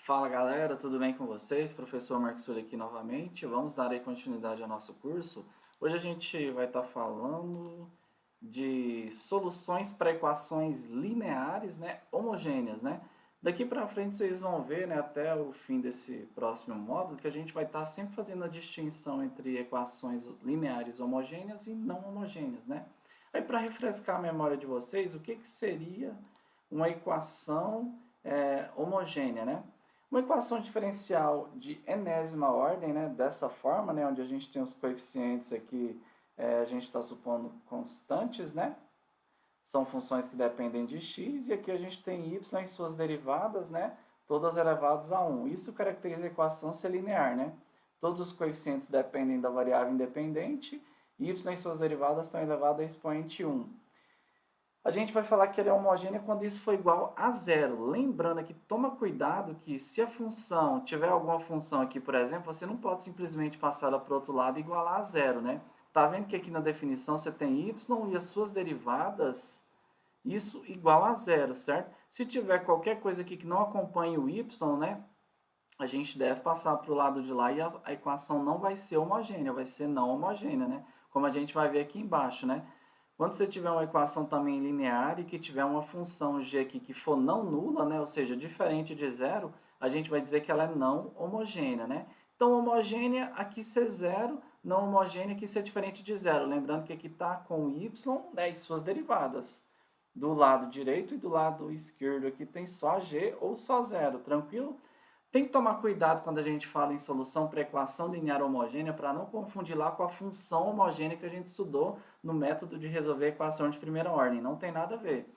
Fala galera, tudo bem com vocês? Professor Marcos Sully aqui novamente. Vamos dar aí continuidade ao nosso curso. Hoje a gente vai estar falando de soluções para equações lineares, né, homogêneas, né? Daqui para frente vocês vão ver, né, até o fim desse próximo módulo, que a gente vai estar sempre fazendo a distinção entre equações lineares homogêneas e não homogêneas, né? Aí para refrescar a memória de vocês, o que seria uma equação homogênea, né? Uma equação diferencial de enésima ordem, né, dessa forma, né, onde a gente tem os coeficientes aqui, a gente está supondo constantes, né, são funções que dependem de x, e aqui a gente tem y e suas derivadas, né, todas elevadas a 1. Isso caracteriza a equação ser linear, né? Todos os coeficientes dependem da variável independente, y e suas derivadas estão elevadas a expoente 1. A gente vai falar que ele é homogêneo quando isso for igual a zero. Lembrando que toma cuidado que se a função tiver alguma função aqui, por exemplo, você não pode simplesmente passar ela para o outro lado e igualar a zero, né? Tá vendo que aqui na definição você tem y e as suas derivadas, isso igual a zero, certo? Se tiver qualquer coisa aqui que não acompanhe o y, né? A gente deve passar para o lado de lá e a equação não vai ser homogênea, vai ser não homogênea, né? Como a gente vai ver aqui embaixo, né? Quando você tiver uma equação também linear e que tiver uma função g aqui que for não nula, né, ou seja, diferente de zero, a gente vai dizer que ela é não homogênea, né? Então, homogênea aqui ser zero, não homogênea aqui ser diferente de zero. Lembrando que aqui está com y, né, e suas derivadas. Do lado direito e do lado esquerdo aqui tem só g ou só zero, tranquilo? Tem que tomar cuidado quando a gente fala em solução para equação linear homogênea para não confundir lá com a função homogênea que a gente estudou no método de resolver equação de primeira ordem. Não tem nada a ver.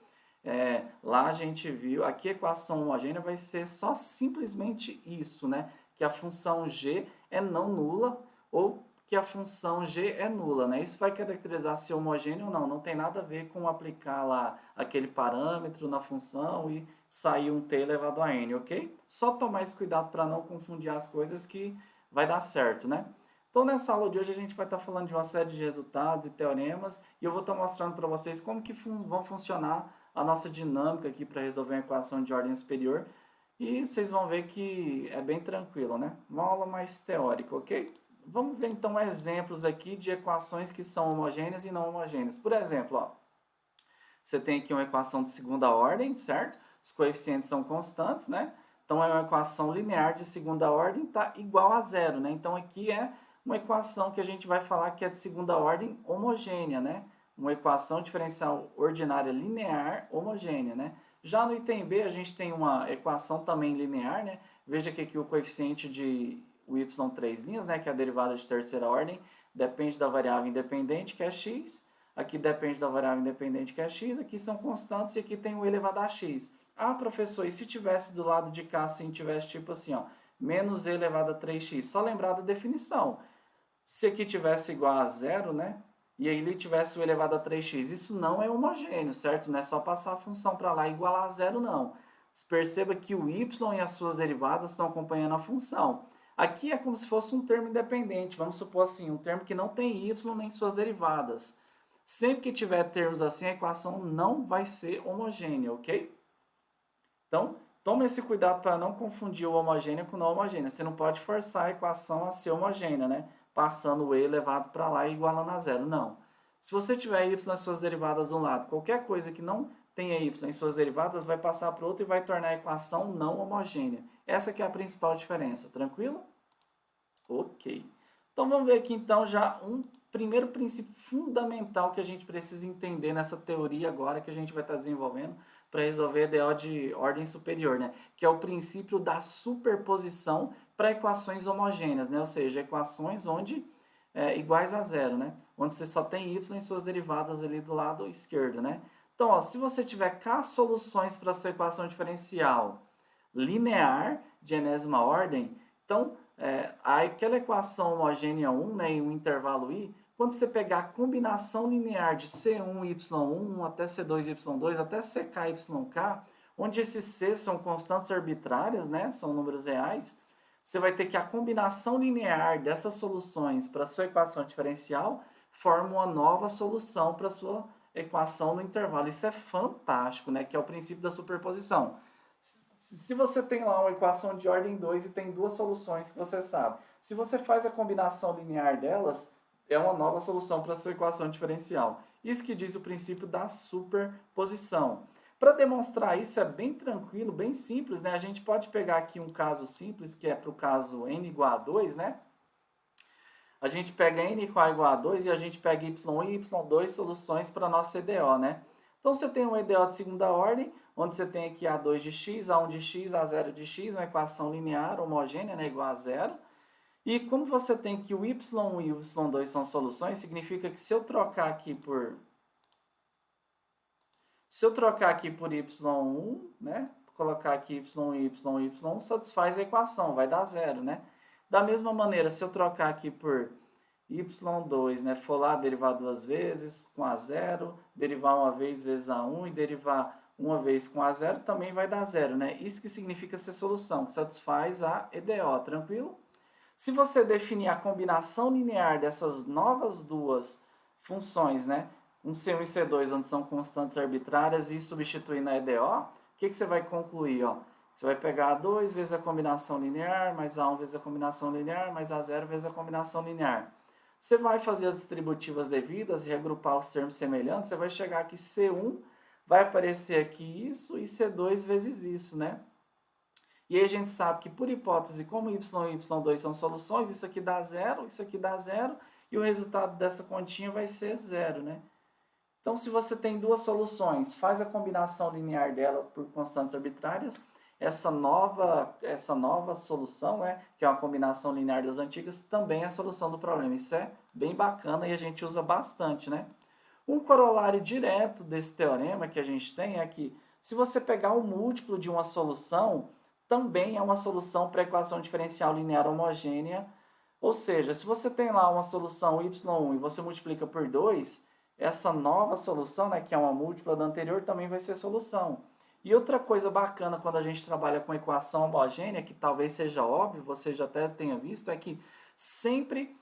Lá a gente viu, aqui a equação homogênea vai ser só simplesmente isso, né? Que a função g é não nula ou que a função g é nula, né? Isso vai caracterizar se é homogêneo ou não. Não tem nada a ver com aplicar lá aquele parâmetro na função e sair um t elevado a n, ok? Só tomar esse cuidado para não confundir as coisas que vai dar certo, né? Então, nessa aula de hoje, a gente vai estar falando de uma série de resultados e teoremas e eu vou estar mostrando para vocês como que vão funcionar a nossa dinâmica aqui para resolver uma equação de ordem superior e vocês vão ver que é bem tranquilo, né? Uma aula mais teórica, ok? Vamos ver então exemplos aqui de equações que são homogêneas e não homogêneas. Por exemplo, ó, você tem aqui uma equação de segunda ordem, certo? Os coeficientes são constantes, né? Então, é uma equação linear de segunda ordem, tá igual a zero, né? Então, aqui é uma equação que a gente vai falar que é de segunda ordem homogênea, né? Uma equação diferencial ordinária linear homogênea, né? Já no item B, a gente tem uma equação também linear, né? Veja que aqui o coeficiente de o y três linhas, né? Que é a derivada de terceira ordem, depende da variável independente, que é x. Aqui depende da variável independente, que é x. Aqui são constantes e aqui tem o elevado a x. Ah, professor, e se tivesse do lado de cá, assim, tivesse tipo assim, ó, menos e elevado a 3x? Só lembrar da definição. Se aqui tivesse igual a zero, né? E aí ele tivesse o elevado a 3x. Isso não é homogêneo, certo? Não é só passar a função para lá e igualar a zero, não. Perceba que o y e as suas derivadas estão acompanhando a função. Aqui é como se fosse um termo independente. Vamos supor assim, um termo que não tem y nem suas derivadas. Sempre que tiver termos assim, a equação não vai ser homogênea, ok? Então, tome esse cuidado para não confundir o homogêneo com o não homogêneo. Você não pode forçar a equação a ser homogênea, né? Passando o e elevado para lá e igualando a zero. Não. Se você tiver y nas suas derivadas de um lado, qualquer coisa que não tenha y em suas derivadas vai passar para o outro e vai tornar a equação não homogênea. Essa que é a principal diferença, tranquilo? Ok. Então vamos ver aqui então já um primeiro princípio fundamental que a gente precisa entender nessa teoria agora que a gente vai estar desenvolvendo para resolver a EDO de ordem superior, né? Que é o princípio da superposição para equações homogêneas, né? Ou seja, equações onde iguais a zero, né? Onde você só tem y em suas derivadas ali do lado esquerdo, né? Então, ó, se você tiver k soluções para a sua equação diferencial linear de enésima ordem, então aquela equação homogênea 1, né, em um intervalo i, quando você pegar a combinação linear de C1, Y1, até C2, Y2, até CK, YK, onde esses C são constantes arbitrárias, né, são números reais, você vai ter que a combinação linear dessas soluções para a sua equação diferencial forma uma nova solução para a sua equação no intervalo. Isso é fantástico, né, que é o princípio da superposição. Se você tem lá uma equação de ordem 2 e tem duas soluções que você sabe, se você faz a combinação linear delas, é uma nova solução para a sua equação diferencial. Isso que diz o princípio da superposição. Para demonstrar isso é bem tranquilo, bem simples, né? A gente pode pegar aqui um caso simples, que é para o caso n igual a 2, né? A gente pega n igual a 2 e a gente pega y1 e y2 soluções para a nossa EDO, né? Então você tem um EDO de segunda ordem, onde você tem aqui A2 de x, A1 de x, A0 de x, uma equação linear homogênea, né, igual a zero. E como você tem que o y1 e o y2 são soluções, significa que se eu trocar aqui por y1, né, colocar aqui y1, y1, y1, satisfaz a equação, vai dar zero, né? Da mesma maneira, se eu trocar aqui por y2, né, for lá derivar duas vezes com a zero, derivar uma vez vezes a1 e derivar uma vez com a zero, também vai dar zero, né? Isso que significa ser solução, que satisfaz a EDO, tranquilo? Se você definir a combinação linear dessas novas duas funções, né, um C1 e C2, onde são constantes arbitrárias, e substituir na EDO, o que você vai concluir? Ó? Você vai pegar A2 vezes a combinação linear, mais A1 vezes a combinação linear, mais A0 vezes a combinação linear. Você vai fazer as distributivas devidas e regrupar os termos semelhantes, você vai chegar aqui C1, vai aparecer aqui isso, e C2 vezes isso, né? E aí a gente sabe que, por hipótese, como y e y2 são soluções, isso aqui dá zero, e o resultado dessa continha vai ser zero, né? Então, se você tem duas soluções, faz a combinação linear dela por constantes arbitrárias, essa nova solução, né, que é uma combinação linear das antigas, também é a solução do problema. Isso é bem bacana e a gente usa bastante, né? Um corolário direto desse teorema que a gente tem é que, se você pegar o múltiplo de uma solução, também é uma solução para a equação diferencial linear homogênea. Ou seja, se você tem lá uma solução y1 e você multiplica por 2, essa nova solução, né, que é uma múltipla da anterior, também vai ser solução. E outra coisa bacana quando a gente trabalha com equação homogênea, que talvez seja óbvio, você já até tenha visto, é que sempre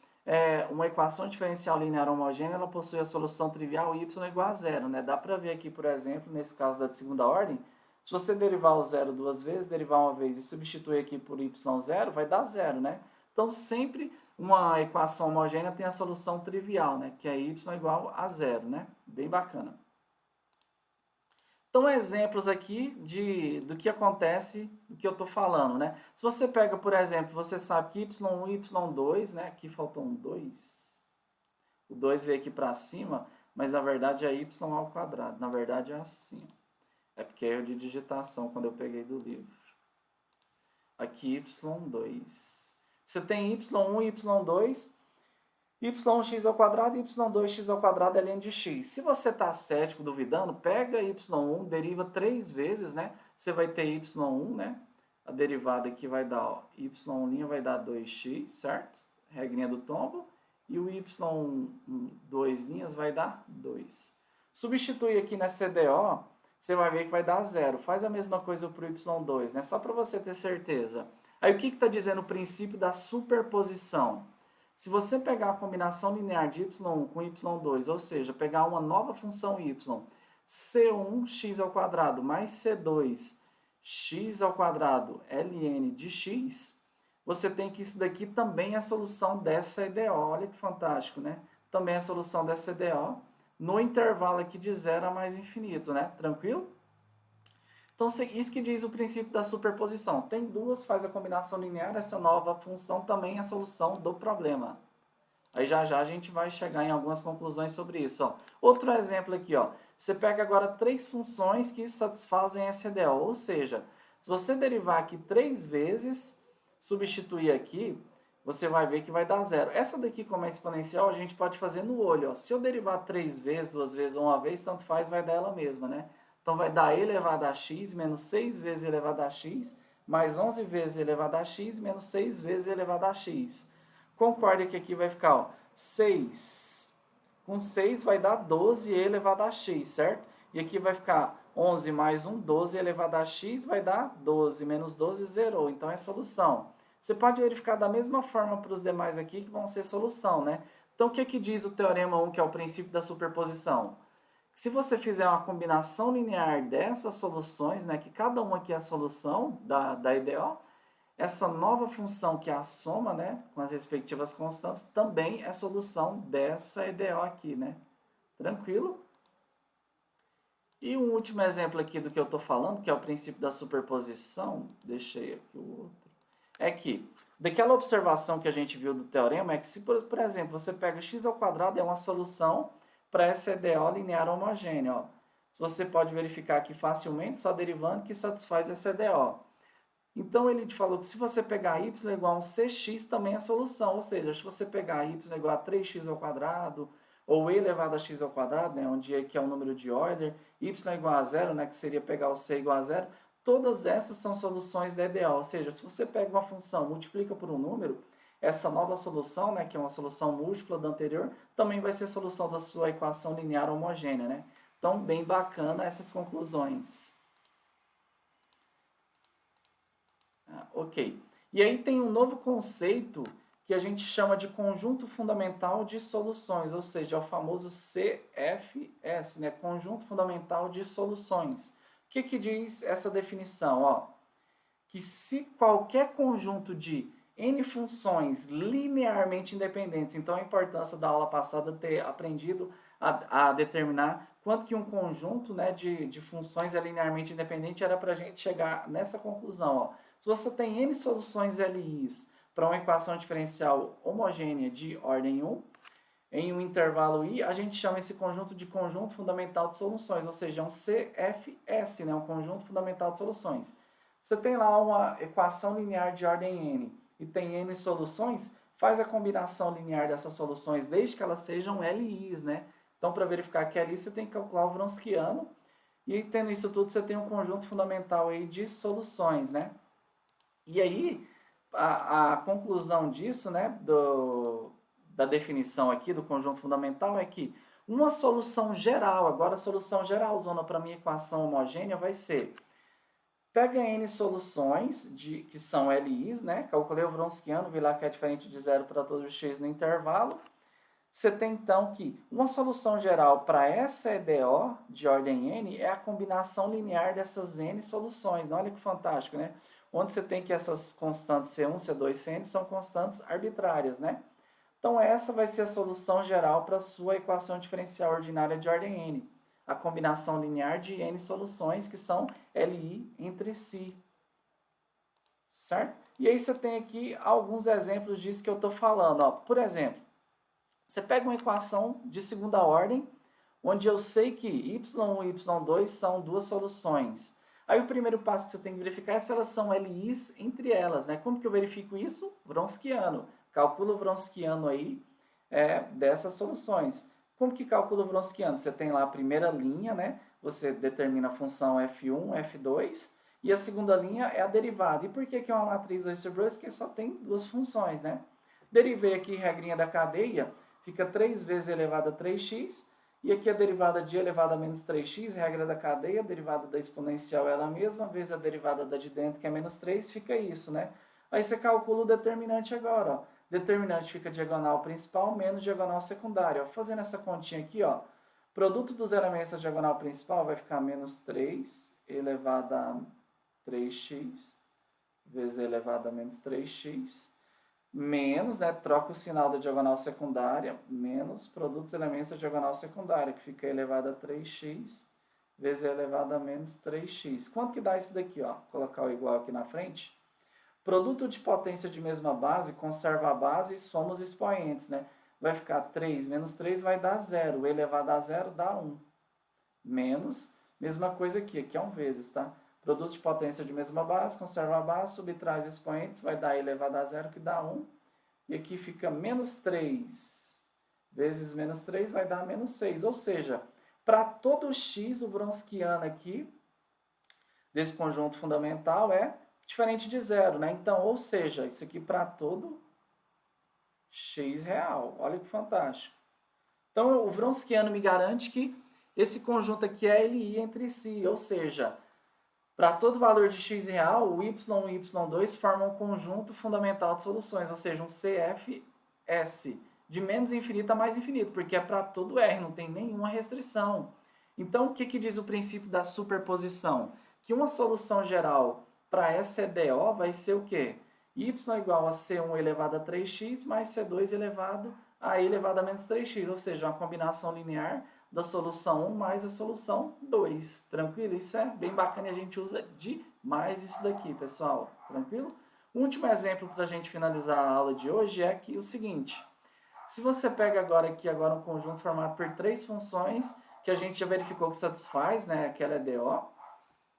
uma equação diferencial linear homogênea, ela possui a solução trivial y igual a zero, né? Dá para ver aqui, por exemplo, nesse caso da de segunda ordem, se você derivar o zero duas vezes, derivar uma vez e substituir aqui por y0, vai dar zero, né? Então, sempre uma equação homogênea tem a solução trivial, né? Que é y igual a zero, né? Bem bacana. Então, exemplos aqui do que acontece, do que eu estou falando, né? Se você pega, por exemplo, você sabe que y1 e y2, né? Aqui faltou um 2. O 2 veio aqui para cima, mas na verdade é y ao quadrado. Na verdade é assim. É porque é erro de digitação quando eu peguei do livro. Aqui y2. Você tem y1 e y2, y1x ao quadrado e y2x ao quadrado é ln de x. Se você está cético, duvidando, pega y1, deriva 3 vezes, né? Você vai ter y1, né? A derivada aqui vai dar, ó, y1' vai dar 2x, certo? Regrinha do tombo. E o y2' vai dar 2. Substitui aqui nessa EDO, você vai ver que vai dar zero. Faz a mesma coisa para o y2, né? Só para você ter certeza. Aí o que está dizendo o princípio da superposição? Se você pegar a combinação linear de y1 com y2, ou seja, pegar uma nova função y, c1x ao quadrado mais c2x ao quadrado ln de x, você tem que isso daqui também é a solução dessa EDO. Olha que fantástico, né? Também é a solução dessa EDO no intervalo aqui de 0 a mais infinito, né? Tranquilo? Então, isso que diz o princípio da superposição. Tem duas, faz a combinação linear, essa nova função também é a solução do problema. Aí já a gente vai chegar em algumas conclusões sobre isso. Ó. Outro exemplo aqui, ó. Você pega agora 3 funções que satisfazem essa EDO, ou seja, se você derivar aqui 3 vezes, substituir aqui, você vai ver que vai dar zero. Essa daqui, como é exponencial, a gente pode fazer no olho. Ó. Se eu derivar 3 vezes, 2 vezes ou uma vez, tanto faz, vai dar ela mesma, né? Então, vai dar e elevado a x menos 6 vezes e elevado a x, mais 11 vezes e elevado a x, menos 6 vezes e elevado a x. Concorde que aqui vai ficar, ó, 6. Com 6 vai dar 12 e elevado a x, certo? E aqui vai ficar 11 mais 1, 12 elevado a x, vai dar 12. Menos 12, zerou. Então, é solução. Você pode verificar da mesma forma para os demais aqui, que vão ser solução, né? Então, o que diz o teorema 1, que é o princípio da superposição? Se você fizer uma combinação linear dessas soluções, né, que cada uma aqui é a solução da EDO, essa nova função que é a soma, né, com as respectivas constantes, também é solução dessa EDO aqui, né? Tranquilo? E um último exemplo aqui do que eu estou falando, que é o princípio da superposição, deixei aqui o outro, é que daquela observação que a gente viu do teorema, é que se, por exemplo, você pega x ao quadrado, é uma solução para essa EDO linear homogênea. Ó. Você pode verificar aqui facilmente, só derivando, que satisfaz essa EDO. Então, ele te falou que se você pegar y igual a um cx, também é solução. Ou seja, se você pegar y igual a 3x ao quadrado, ou e elevado a x ao quadrado, né, onde aqui é o número de Euler, y igual a zero, né, que seria pegar o c igual a zero, todas essas são soluções da EDO. Ou seja, se você pega uma função, multiplica por um número, essa nova solução, né, que é uma solução múltipla da anterior, também vai ser solução da sua equação linear homogênea. Né? Então, bem bacana essas conclusões. Ok. E aí tem um novo conceito que a gente chama de conjunto fundamental de soluções, ou seja, é o famoso CFS, né? Conjunto fundamental de soluções. O que diz essa definição? Ó, que se qualquer conjunto de n funções linearmente independentes, então a importância da aula passada ter aprendido a determinar quanto que um conjunto, né, de funções é linearmente independente, era para a gente chegar nessa conclusão. Ó. Se você tem n soluções LIs para uma equação diferencial homogênea de ordem 1, em um intervalo i, a gente chama esse conjunto de conjunto fundamental de soluções, ou seja, um CFS, né, um conjunto fundamental de soluções. Você tem lá uma equação linear de ordem n e tem n soluções, faz a combinação linear dessas soluções desde que elas sejam LIs, né? Então, para verificar que é LI, você tem que calcular o Wronskiano e tendo isso tudo, você tem um conjunto fundamental aí de soluções, né? E aí, a conclusão disso, né, da definição aqui do conjunto fundamental é que uma solução geral, agora a solução geral zona para minha equação homogênea vai ser, pega n soluções que são LIs, né, calculei o Wronskiano, vi lá que é diferente de zero para todos os x no intervalo. Você tem então que uma solução geral para essa EDO de ordem n é a combinação linear dessas n soluções. Olha que fantástico, né? Onde você tem que essas constantes C1, C2, Cn são constantes arbitrárias, né? Então essa vai ser a solução geral para a sua equação diferencial ordinária de ordem n. A combinação linear de n soluções que são LI entre si. Certo? E aí você tem aqui alguns exemplos disso que eu estou falando. Ó. Por exemplo, você pega uma equação de segunda ordem, onde eu sei que y1 e y2 são duas soluções. Aí o primeiro passo que você tem que verificar é se elas são LIs entre elas, né? Como que eu verifico isso? Wronskiano. Calcula o Wronskiano aí dessas soluções. Como que calcula o Wronskiano? Você tem lá a primeira linha, né? Você determina a função f1, f2, e a segunda linha é a derivada. E por que é uma matriz 2 sobre 2? Porque só tem duas funções, né? Derivei aqui regrinha da cadeia, fica 3 vezes elevado a 3x, e aqui a derivada de elevado a menos 3x, regra da cadeia, a derivada da exponencial é ela mesma, vezes a derivada da de dentro, que é menos 3, fica isso, né? Aí você calcula o determinante agora, ó. Determinante fica diagonal principal menos diagonal secundária. Ó. Fazendo essa continha aqui, ó, produto dos elementos da diagonal principal vai ficar menos 3 elevado a 3x, vezes elevado a menos 3x, menos, né, troca o sinal da diagonal secundária, menos produto dos elementos da diagonal secundária, que fica elevado a 3x, vezes elevado a menos 3x. Quanto que dá isso daqui? Ó? Vou colocar o igual aqui na frente. Produto de potência de mesma base, conserva a base e soma os expoentes, né? Vai ficar 3 menos 3 vai dar 0. Elevado a 0 dá 1. Menos, mesma coisa aqui é 1 vezes, tá? Produto de potência de mesma base, conserva a base, subtrai os expoentes, vai dar elevado a 0 que dá 1. E aqui fica menos 3 vezes menos 3 vai dar menos 6. Ou seja, para todo x, o Wronskiano aqui, desse conjunto fundamental, é diferente de zero, né? Então, ou seja, isso aqui para todo x real. Olha que fantástico. Então, o Wronskiano me garante que esse conjunto aqui é LI entre si, ou seja, para todo valor de x real, o y e y2 formam um conjunto fundamental de soluções, ou seja, um CFS, de menos infinito a mais infinito, porque é para todo R, não tem nenhuma restrição. Então, o que diz o princípio da superposição? Que uma solução geral para essa EDO vai ser o quê? Y igual a C1 elevado a 3x mais C2 elevado a e elevado a menos 3x, ou seja, uma combinação linear da solução 1 mais a solução 2. Tranquilo? Isso é bem bacana e a gente usa demais isso daqui, pessoal. Tranquilo? O último exemplo para a gente finalizar a aula de hoje é aqui o seguinte. Se você pega agora um conjunto formado por três funções que a gente já verificou que satisfaz, né, aquela EDO.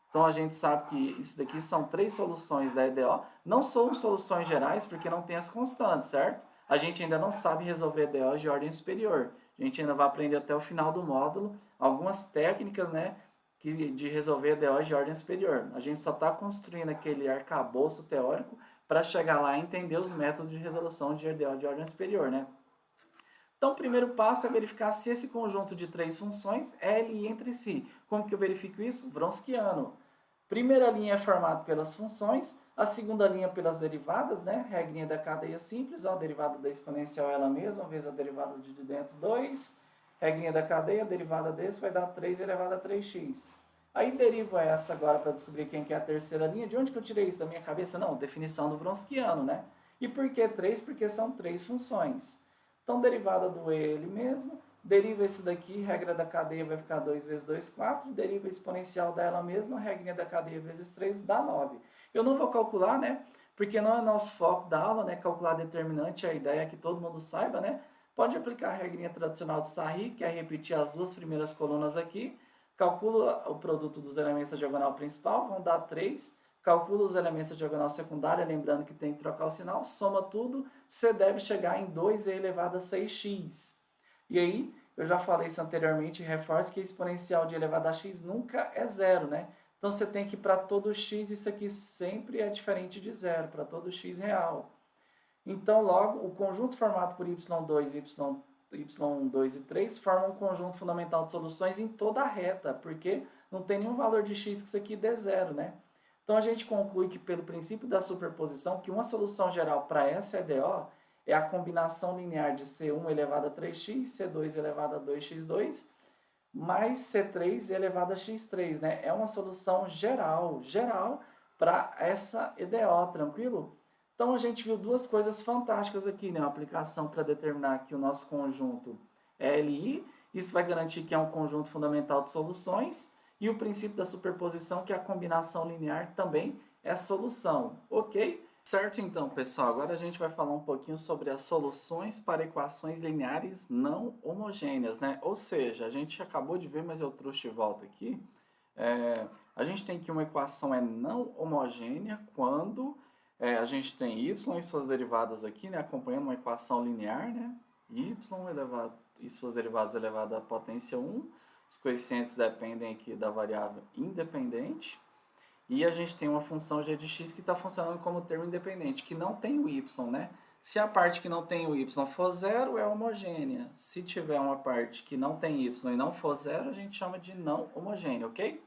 Então a gente sabe que isso daqui são três soluções da EDO. Não são soluções gerais porque não tem as constantes, certo? A gente ainda não sabe resolver EDOs de ordem superior. A gente ainda vai aprender até o final do módulo algumas técnicas, né, de resolver EDOs de ordem superior. A gente só está construindo aquele arcabouço teórico para chegar lá e entender os métodos de resolução de EDO de ordem superior, né? Então, o primeiro passo é verificar se esse conjunto de três funções é LI entre si. Como que eu verifico isso? Wronskiano. Primeira linha é formada pelas funções, a segunda linha pelas derivadas, né? Regrinha da cadeia simples, ó, a derivada da exponencial é ela mesma, vezes a derivada de dentro 2. Regrinha da cadeia, a derivada desse vai dar 3 elevado a 3x. Aí derivo essa agora para descobrir quem que é a terceira linha. De onde que eu tirei isso da minha cabeça? Não, definição do Wronskiano, né? E por que 3? Porque são três funções. Então, derivada do ele mesmo, deriva esse daqui, regra da cadeia vai ficar 2 vezes 2, 4, deriva a exponencial dela mesma, regrinha da cadeia vezes 3, dá 9. Eu não vou calcular, né, porque não é nosso foco da aula, né, calcular determinante, a ideia é que todo mundo saiba, né, pode aplicar a regrinha tradicional de Sarri, que é repetir as duas primeiras colunas aqui, calcula o produto dos elementos da diagonal principal, vão dar 3, calcula os elementos da diagonal secundária, lembrando que tem que trocar o sinal, soma tudo, você deve chegar em 2e elevado a 6x. E aí, eu já falei isso anteriormente, reforço que a exponencial de elevado a x nunca é zero, né? Então, você tem que, para todo x, isso aqui sempre é diferente de zero, para todo x real. Então, logo, o conjunto formado por y2, y2 e 3 forma um conjunto fundamental de soluções em toda a reta, porque não tem nenhum valor de x que isso aqui dê zero, né? Então, a gente conclui que, pelo princípio da superposição, que uma solução geral para essa EDO é a combinação linear de C1 elevado a 3x, C2 elevado a 2x2, mais C3 elevado a x3, né? É uma solução geral para essa EDO, tranquilo? Então, a gente viu duas coisas fantásticas aqui, né? Uma aplicação para determinar que o nosso conjunto é LI, isso vai garantir que é um conjunto fundamental de soluções, e o princípio da superposição, que a combinação linear também é solução, ok? Certo, então, pessoal, agora a gente vai falar um pouquinho sobre as soluções para equações lineares não homogêneas, né? Ou seja, a gente acabou de ver, mas eu trouxe de volta aqui, a gente tem que uma equação é não homogênea quando a gente tem y e suas derivadas aqui, né? Acompanhando uma equação linear, né? Y elevado, e suas derivadas elevado à potência 1, os coeficientes dependem aqui da variável independente. E a gente tem uma função g de x que está funcionando como termo independente, que não tem o y, né? Se a parte que não tem o y for zero, é homogênea. Se tiver uma parte que não tem y e não for zero, a gente chama de não homogênea, ok?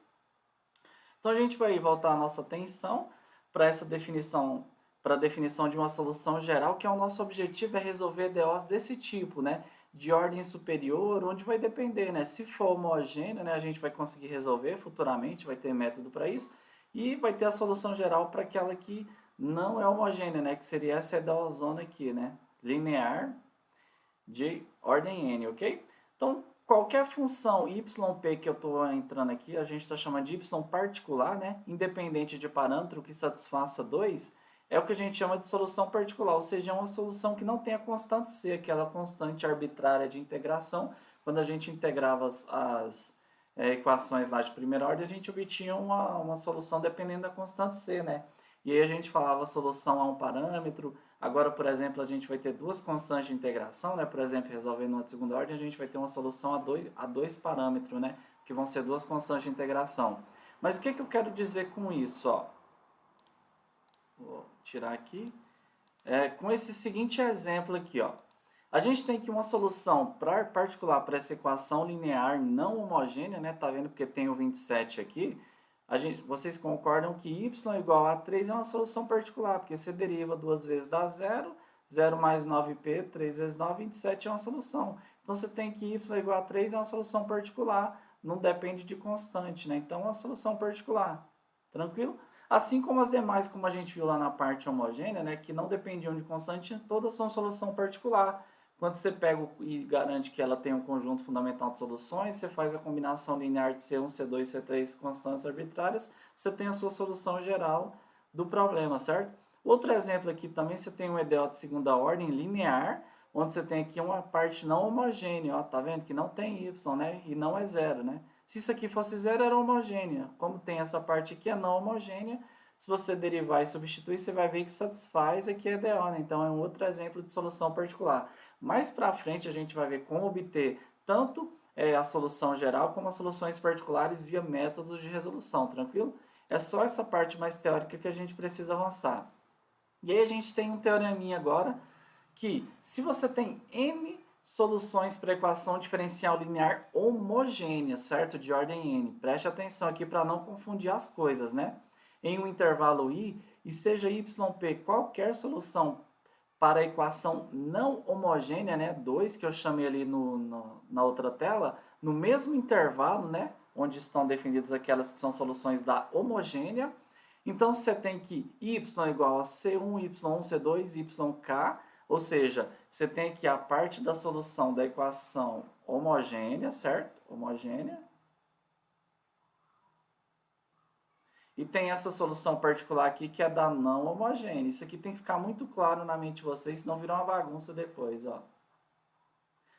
Então a gente vai voltar a nossa atenção para essa definição, para a definição de uma solução geral, que é o nosso objetivo, é resolver EDOs desse tipo, né? De ordem superior, onde vai depender, né? Se for homogêneo, né, a gente vai conseguir resolver futuramente, vai ter método para isso, e vai ter a solução geral para aquela que não é homogênea, né? Que seria essa EDOzona aqui, né? Linear de ordem n, ok? Então, qualquer função yp que eu estou entrando aqui, a gente está chamando de y particular, né? Independente de parâmetro que satisfaça 2, é o que a gente chama de solução particular, ou seja, é uma solução que não tem a constante C, aquela constante arbitrária de integração. Quando a gente integrava as equações lá de primeira ordem, a gente obtinha uma solução dependendo da constante C, né? E aí a gente falava solução a um parâmetro. Agora, por exemplo, a gente vai ter duas constantes de integração, né? Por exemplo, resolvendo uma de segunda ordem, a gente vai ter uma solução a dois parâmetros, né? Que vão ser duas constantes de integração. Mas o que eu quero dizer com isso, ó? Vou tirar aqui. Com esse seguinte exemplo aqui, ó. A gente tem aqui uma solução particular para essa equação linear não homogênea, né? Tá vendo porque tem o 27 aqui. Vocês concordam que y igual a 3 é uma solução particular, porque você deriva duas vezes dá 0, 0 mais 9p, 3 vezes 9, 27 é uma solução. Então, você tem que y igual a 3 é uma solução particular não depende de constante, né? Então, é uma solução particular. Tranquilo? Assim como as demais, como a gente viu lá na parte homogênea, né, que não dependiam de constante, todas são solução particular. Quando você pega e garante que ela tem um conjunto fundamental de soluções, você faz a combinação linear de C1, C2, C3 constantes arbitrárias, você tem a sua solução geral do problema, certo? Outro exemplo aqui também, você tem um EDO de segunda ordem linear, onde você tem aqui uma parte não homogênea, ó, tá vendo que não tem y, né? E não é zero, né? Se isso aqui fosse zero, era homogênea. Como tem essa parte aqui, é não homogênea. Se você derivar e substituir, você vai ver que satisfaz aqui a EDO, né? Então, é um outro exemplo de solução particular. Mais para frente, a gente vai ver como obter tanto a solução geral como as soluções particulares via métodos de resolução, tranquilo? É só essa parte mais teórica que a gente precisa avançar. E aí a gente tem um teoreminha agora, que se você tem n soluções para a equação diferencial linear homogênea, certo? De ordem n. Preste atenção aqui para não confundir as coisas, né? Em um intervalo i, e seja yp qualquer solução para a equação não homogênea, né? 2, que eu chamei ali na outra tela, no mesmo intervalo, né? Onde estão definidas aquelas que são soluções da homogênea. Então, você tem que y igual a C1, Y1, C2, YK, ou seja, você tem aqui a parte da solução da equação homogênea, certo? Homogênea. E tem essa solução particular aqui que é da não homogênea. Isso aqui tem que ficar muito claro na mente de vocês, senão virar uma bagunça depois, ó.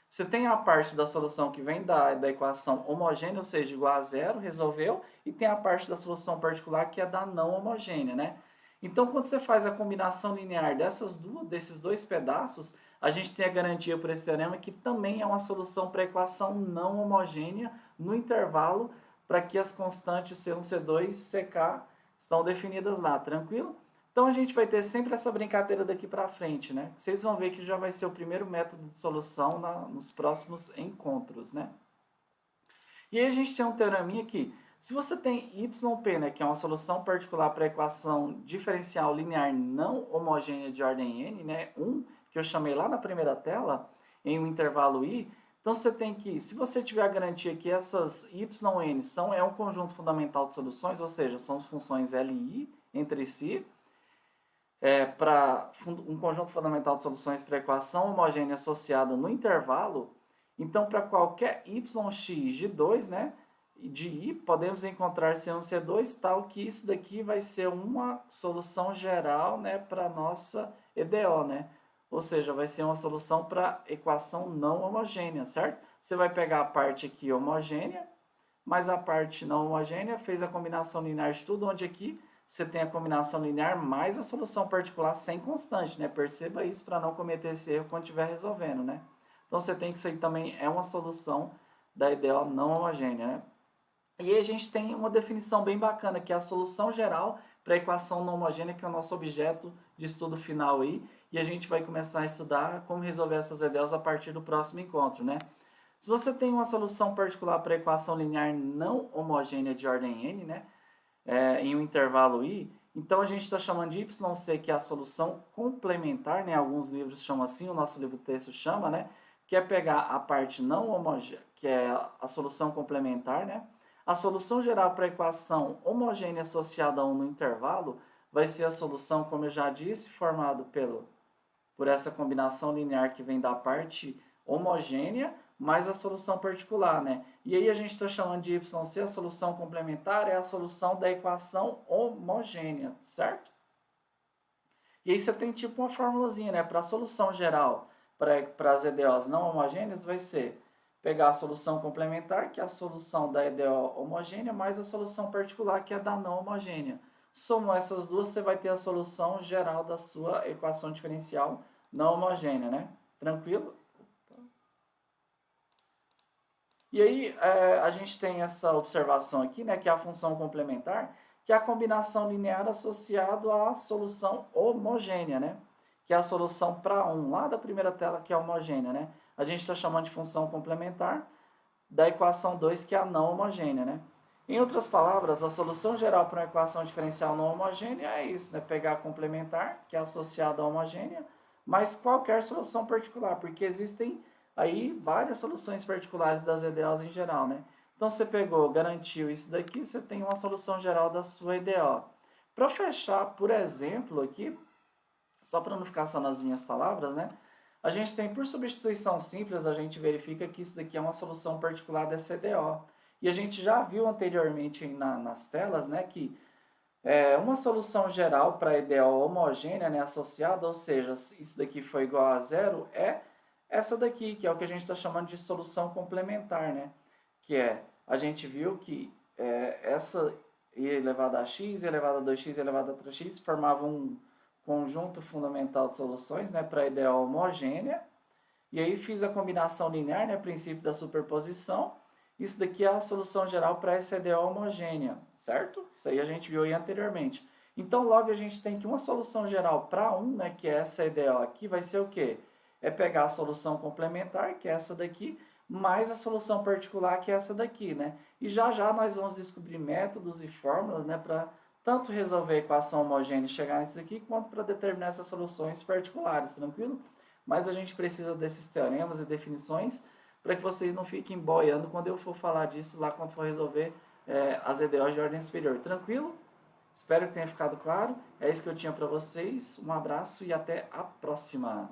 Você tem a parte da solução que vem da equação homogênea, ou seja, igual a zero, resolveu, e tem a parte da solução particular que é da não homogênea, né? Então, quando você faz a combinação linear desses dois pedaços, a gente tem a garantia por esse teorema que também é uma solução para a equação não homogênea no intervalo para que as constantes C1, C2 e CK estão definidas lá, tranquilo? Então a gente vai ter sempre essa brincadeira daqui para frente, né? Vocês vão ver que já vai ser o primeiro método de solução nos próximos encontros, né? E aí a gente tem um teoreminha aqui. Se você tem YP, né, que é uma solução particular para a equação diferencial linear não homogênea de ordem n, né, 1, que eu chamei lá na primeira tela, em um intervalo i, então você tem que, se você tiver a garantia que essas yn é um conjunto fundamental de soluções, ou seja, são funções L e I entre si, para um conjunto fundamental de soluções para a equação homogênea associada no intervalo, então para qualquer yx de 2, né, de i, podemos encontrar C1, C2, tal que isso daqui vai ser uma solução geral, né, para a nossa EDO, né? Ou seja, vai ser uma solução para equação não homogênea, certo? Você vai pegar a parte aqui homogênea, mas a parte não homogênea fez a combinação linear de tudo, onde aqui você tem a combinação linear mais a solução particular sem constante, né? Perceba isso para não cometer esse erro quando estiver resolvendo, né? Então você tem que isso aí também é uma solução da EDO não homogênea, né? E aí a gente tem uma definição bem bacana, que é a solução geral para a equação não homogênea, que é o nosso objeto de estudo final aí, e a gente vai começar a estudar como resolver essas EDOs a partir do próximo encontro, né? Se você tem uma solução particular para a equação linear não homogênea de ordem n, né, em um intervalo i, então a gente está chamando de YC, que é a solução complementar, né? Alguns livros chamam assim, o nosso livro texto chama, né? Que é pegar a parte não homogênea, que é a solução complementar, né? A solução geral para a equação homogênea associada a 1 no intervalo vai ser a solução, como eu já disse, formado por essa combinação linear que vem da parte homogênea mais a solução particular, né? E aí a gente está chamando de YC, a solução complementar é a solução da equação homogênea, certo? E aí você tem tipo uma formulazinha, né? Para a solução geral, para as EDOs não homogêneas, vai ser pegar a solução complementar, que é a solução da EDO homogênea, mais a solução particular, que é da não homogênea. Somou essas duas, você vai ter a solução geral da sua equação diferencial não homogênea, né? Tranquilo? E aí a gente tem essa observação aqui, né, que é a função complementar, que é a combinação linear associado à solução homogênea, né? Que é a solução para 1, lá da primeira tela, que é homogênea, né? A gente está chamando de função complementar da equação 2, que é a não homogênea, né? Em outras palavras, a solução geral para uma equação diferencial não homogênea é isso, né? Pegar a complementar, que é associada à homogênea, mas qualquer solução particular, porque existem aí várias soluções particulares das EDOs em geral, né? Então, você pegou, garantiu isso daqui, você tem uma solução geral da sua EDO. Para fechar, por exemplo, aqui, só para não ficar só nas minhas palavras, né? A gente tem, por substituição simples, a gente verifica que isso daqui é uma solução particular dessa EDO. E a gente já viu anteriormente nas telas, né, que uma solução geral para a EDO homogênea, né, associada, ou seja, isso daqui foi igual a zero, é essa daqui, que é o que a gente está chamando de solução complementar, né? Que a gente viu que essa i elevado a x, i elevado a 2x, i elevado a 3x formavam um conjunto fundamental de soluções, né, para a EDO homogênea. E aí fiz a combinação linear, né, princípio da superposição. Isso daqui é a solução geral para essa EDO homogênea, certo? Isso aí a gente viu aí anteriormente. Então, logo a gente tem que uma solução geral para né, que é essa EDO aqui, vai ser o quê? É pegar a solução complementar, que é essa daqui, mais a solução particular, que é essa daqui, né? E já já nós vamos descobrir métodos e fórmulas, né, para tanto resolver a equação homogênea e chegar nisso daqui, quanto para determinar essas soluções particulares, tranquilo? Mas a gente precisa desses teoremas e definições para que vocês não fiquem boiando quando eu for falar disso lá quando for resolver as EDOs de ordem superior. Tranquilo? Espero que tenha ficado claro. É isso que eu tinha para vocês. Um abraço e até a próxima.